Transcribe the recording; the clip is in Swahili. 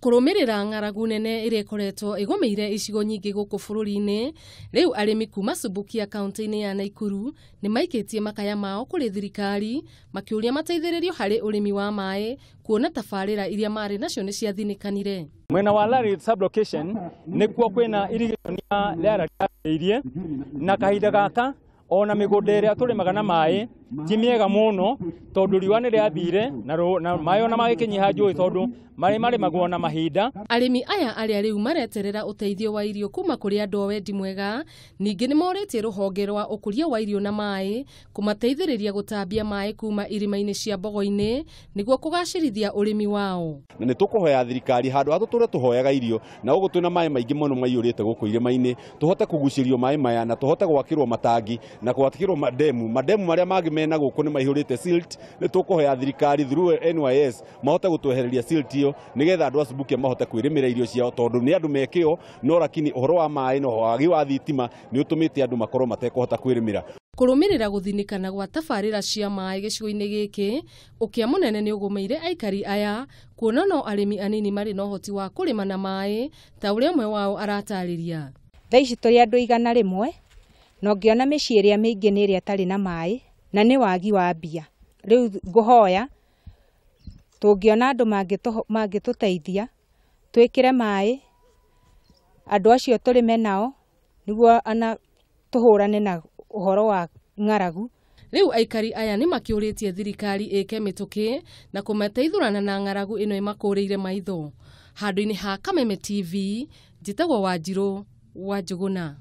Kurumirira ng'aragu nene iria ikoretwo igumiire icigo nyingi guku bururi-ini, riu arimi kuuma Subukia kaunti-ini ya Naikuru ni maikitie makaya mao kuri thirikari makiuria mateithiririo hari urimi wa mai kuona tabarira iria mari nacio ni ciathinikanire. Mwena wa Lari sublocation nikuo kwina irigation ya rĩera rĩirie na kahinda gaka ona migunda iria turimaga na mai ti miega muno tondu riũa ni rĩathire na mai ona magikinyiha njũĩ tondu mari magwo na mahinda. Arimi aya aria riu mareterera uteithio wa irio kuma kuri andu a wendi mwega ningi ni moritie ruhonge rwa ukuria wa irio na mai kumateithiriria gutambia mai kuma irima-ini cia mbogo-ini niguo kugacirithia urimi wao. Na nitukuhoya thirikari handu ha tuture tuhoyaga irio na ugu twina mai maingi muno maiyurite guku irima-ini tuhote kugucirio mai maya na tuhote gwakirwo matangi na gwakirwo mademu maria magi mena guku ni maihurite silt. Nitukuhoya thirikari through NYS mahote gutwehereria silt iyo nigetha andu a Subukia mahote kwirimira irio ciao tondu ni andu mekio no lakini uhoro wa mai no wagi wa thitima ni utumite andu makorwo matekuhota kwirimira. Kurumirira guthinikana gwa tabarira cia mai gicigo-ini giki ukia munene ni ugumeire aikari aya kuona no arimi anini mari no hoti wa kurima na mai ta uria mwe wao aratariria. Thaici turi andu 100 no ngiona micii iria mingi ni iria tari na mai na ni wagi wa mbia. Riu nguhoya tungiona andu mangituteithia twikire mai andu acio turime nao niguo ana tuhurane na uhoro wa ng'aragu. Riu aikari aya ni makiuritie thirikari ike mituki na kumateithurana na ng'aragu ino imakuriire maitho. Handu-ini ha Kameme TV, njitagwo Wanjiru wa Njuguna.